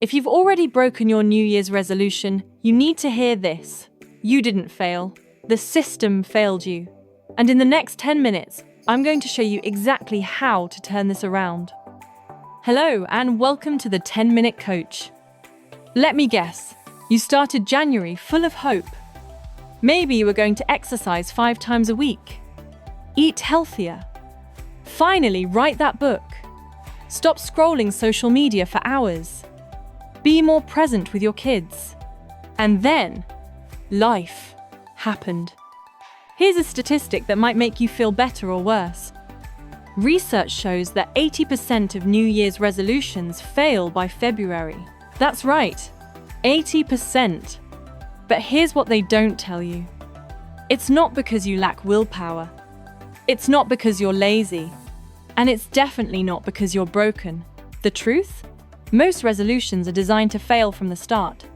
If you've already broken your New Year's resolution, you need to hear this. You didn't fail. The system failed you. And in the next 10 minutes, I'm going to show you exactly how to turn this around. Hello, and welcome to the 10-Minute Coach. Let me guess, you started January full of hope. Maybe you were going to exercise 5 times a week. Eat healthier. Finally, write that book. Stop scrolling social media for hours. Be more present with your kids. And then, life happened. Here's a statistic that might make you feel better or worse. Research shows that 80% of New Year's resolutions fail by February. That's right, 80%. But here's what they don't tell you. It's not because you lack willpower. It's not because you're lazy. And it's definitely not because you're broken. The truth? Most resolutions are designed to fail from the start.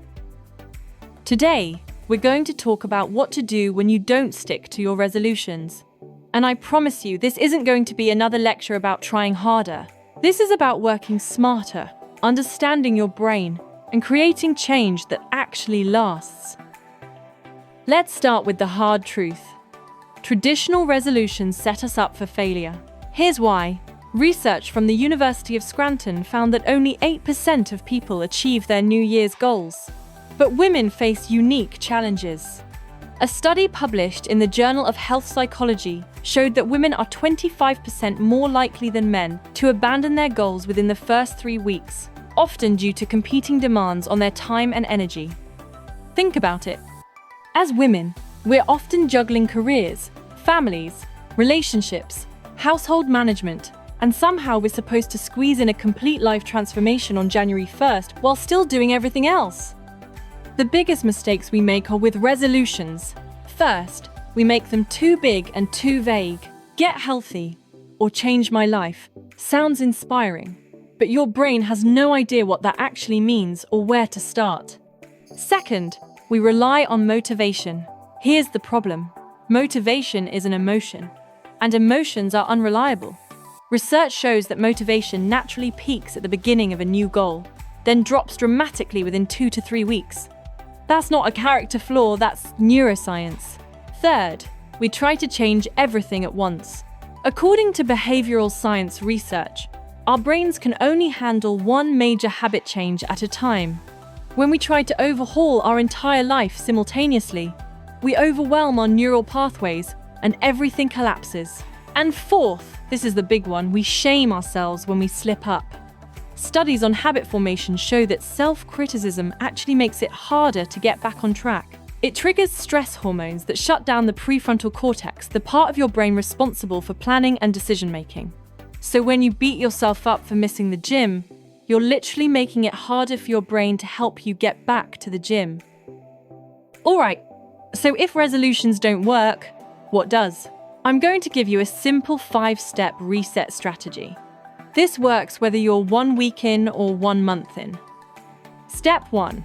Today, we're going to talk about what to do when you don't stick to your resolutions. And I promise you, this isn't going to be another lecture about trying harder. This is about working smarter, understanding your brain, and creating change that actually lasts. Let's start with the hard truth. Traditional resolutions set us up for failure. Here's why. Research from the University of Scranton found that only 8% of people achieve their New Year's goals. But women face unique challenges. A study published in the Journal of Health Psychology showed that women are 25% more likely than men to abandon their goals within the first 3 weeks, often due to competing demands on their time and energy. Think about it. As women, we're often juggling careers, families, relationships, household management, and somehow we're supposed to squeeze in a complete life transformation on January 1st while still doing everything else. The biggest mistakes we make are with resolutions. First, we make them too big and too vague. Get healthy or change my life sounds inspiring, but your brain has no idea what that actually means or where to start. Second, we rely on motivation. Here's the problem. Motivation is an emotion, and emotions are unreliable. Research shows that motivation naturally peaks at the beginning of a new goal, then drops dramatically within 2 to 3 weeks. That's not a character flaw, that's neuroscience. Third, we try to change everything at once. According to behavioral science research, our brains can only handle one major habit change at a time. When we try to overhaul our entire life simultaneously, we overwhelm our neural pathways and everything collapses. And fourth, this is the big one, we shame ourselves when we slip up. Studies on habit formation show that self-criticism actually makes it harder to get back on track. It triggers stress hormones that shut down the prefrontal cortex, the part of your brain responsible for planning and decision-making. So when you beat yourself up for missing the gym, you're literally making it harder for your brain to help you get back to the gym. Alright, so if resolutions don't work, what does? I'm going to give you a simple 5-step reset strategy. This works whether you're 1 week in or 1 month in. Step 1.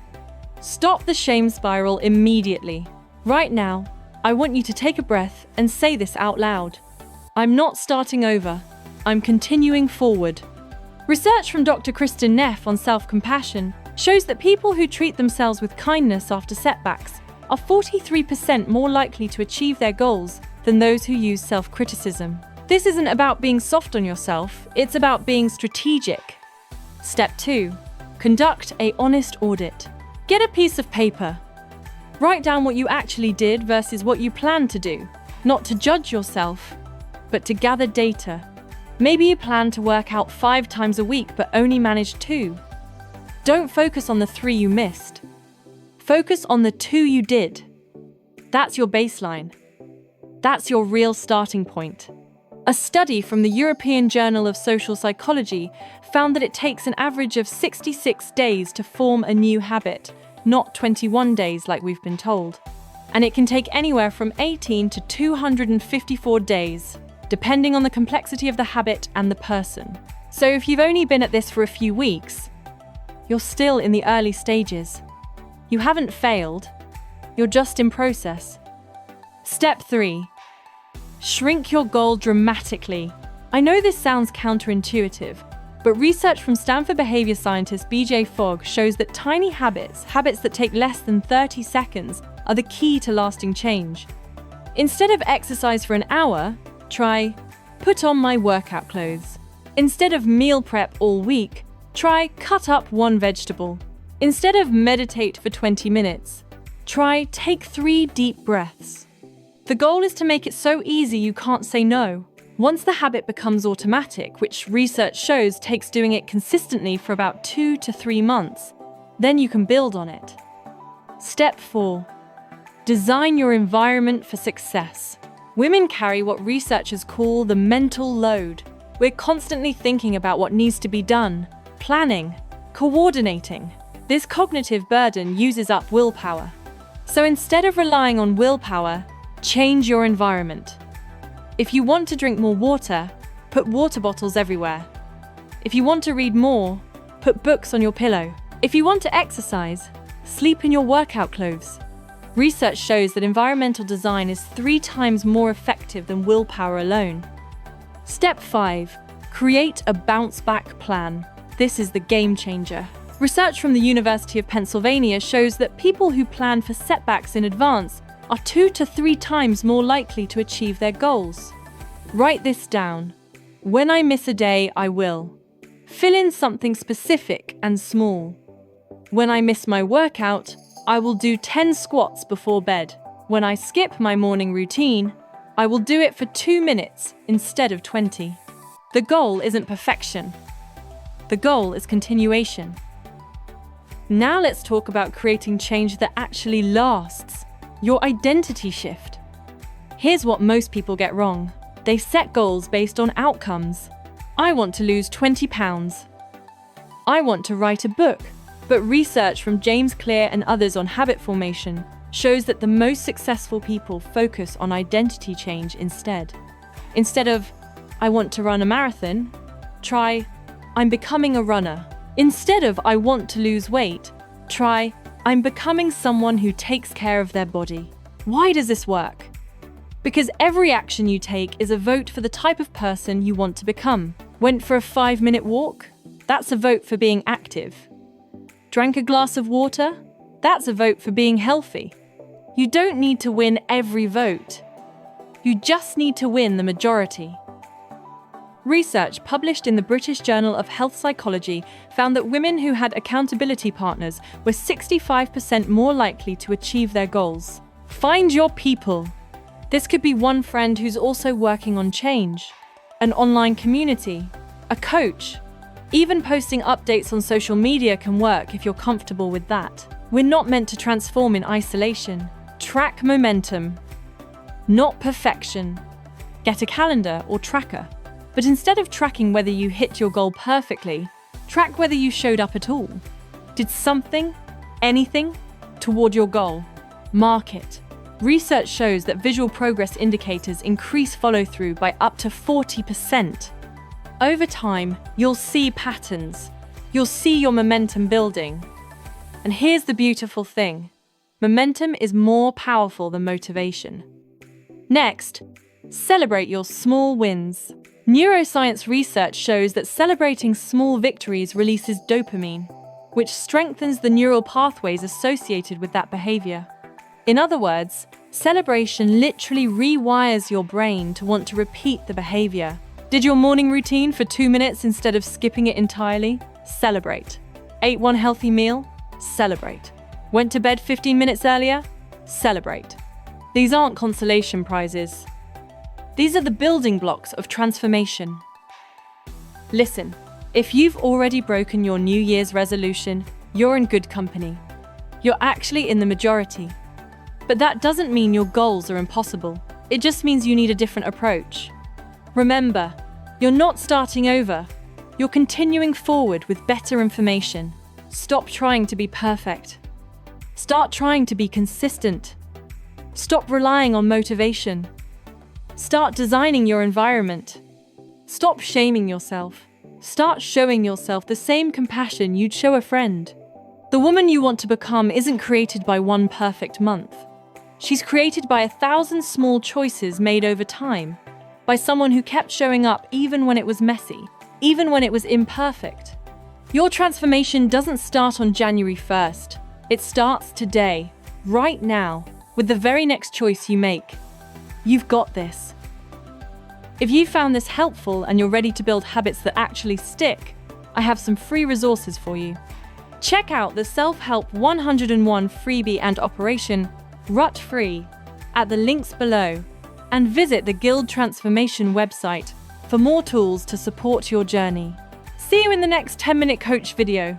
Stop the shame spiral immediately. Right now, I want you to take a breath and say this out loud. I'm not starting over. I'm continuing forward. Research from Dr. Kristen Neff on self-compassion shows that people who treat themselves with kindness after setbacks are 43% more likely to achieve their goals than those who use self-criticism. This isn't about being soft on yourself, it's about being strategic. Step 2. Conduct an honest audit. Get a piece of paper. Write down what you actually did versus what you planned to do, not to judge yourself, but to gather data. Maybe you plan to work out 5 times a week but only managed 2. Don't focus on the 3 you missed. Focus on the 2 you did. That's your baseline. That's your real starting point. A study from the European Journal of Social Psychology found that it takes an average of 66 days to form a new habit, not 21 days like we've been told. And it can take anywhere from 18 to 254 days, depending on the complexity of the habit and the person. So if you've only been at this for a few weeks, you're still in the early stages. You haven't failed, you're just in process. Step 3. Shrink your goal dramatically. I know this sounds counterintuitive, But research from Stanford behavior scientist BJ Fogg shows that tiny habits that take less than 30 seconds, are the key to lasting change. Instead of exercise for an hour, try put on my workout clothes. Instead of meal prep all week, try cut up one vegetable. Instead of meditate for 20 minutes, try take 3 deep breaths. The goal is to make it so easy you can't say no. Once the habit becomes automatic, which research shows takes doing it consistently for about 2 to 3 months, then you can build on it. Step 4. Design your environment for success. Women carry what researchers call the mental load. We're constantly thinking about what needs to be done, planning, coordinating. This cognitive burden uses up willpower. So instead of relying on willpower, change your environment. If you want to drink more water, put water bottles everywhere. If you want to read more, put books on your pillow. If you want to exercise, sleep in your workout clothes. Research shows that environmental design is 3 times more effective than willpower alone. Step 5. Create a bounce-back plan. This is the game changer. Research from the University of Pennsylvania shows that people who plan for setbacks in advance are 2 to 3 times more likely to achieve their goals. Write this down. When I miss a day, I will. Fill in something specific and small. When I miss my workout, I will do 10 squats before bed. When I skip my morning routine, I will do it for 2 minutes instead of 20. The goal isn't perfection. The goal is continuation. Now let's talk about creating change that actually lasts. Your identity shift. Here's what most people get wrong. They set goals based on outcomes. I want to lose 20 pounds. I want to write a book. But research from James Clear and others on habit formation shows that the most successful people focus on identity change instead. Instead of, I want to run a marathon, try, I'm becoming a runner. Instead of, I want to lose weight, try, I'm becoming someone who takes care of their body. Why does this work? Because every action you take is a vote for the type of person you want to become. Went for a 5-minute walk? That's a vote for being active. Drank a glass of water? That's a vote for being healthy. You don't need to win every vote. You just need to win the majority. Research published in the British Journal of Health Psychology found that women who had accountability partners were 65% more likely to achieve their goals. Find your people. This could be one friend who's also working on change, an online community, a coach. Even posting updates on social media can work if you're comfortable with that. We're not meant to transform in isolation. Track momentum, not perfection. Get a calendar or tracker. But instead of tracking whether you hit your goal perfectly, track whether you showed up at all. Did something, anything, toward your goal? Mark it. Research shows that visual progress indicators increase follow-through by up to 40%. Over time, you'll see patterns. You'll see your momentum building. And here's the beautiful thing. Momentum is more powerful than motivation. Next, celebrate your small wins. Neuroscience research shows that celebrating small victories releases dopamine, which strengthens the neural pathways associated with that behavior. In other words, celebration literally rewires your brain to want to repeat the behavior. Did your morning routine for 2 minutes instead of skipping it entirely? Celebrate. Ate one healthy meal? Celebrate. Went to bed 15 minutes earlier? Celebrate. These aren't consolation prizes. These are the building blocks of transformation. Listen, if you've already broken your New Year's resolution, you're in good company. You're actually in the majority. But that doesn't mean your goals are impossible. It just means you need a different approach. Remember, you're not starting over. You're continuing forward with better information. Stop trying to be perfect. Start trying to be consistent. Stop relying on motivation. Start designing your environment. Stop shaming yourself. Start showing yourself the same compassion you'd show a friend. The woman you want to become isn't created by one perfect month. She's created by 1,000 small choices made over time, by someone who kept showing up even when it was messy, even when it was imperfect. Your transformation doesn't start on January 1st. It starts today, right now, with the very next choice you make. You've got this. If you found this helpful and you're ready to build habits that actually stick, I have some free resources for you. Check out the Self-Help 101 freebie and Operation Rut Free at the links below, and visit the Guild Transformation website for more tools to support your journey. See you in the next 10-minute coach video.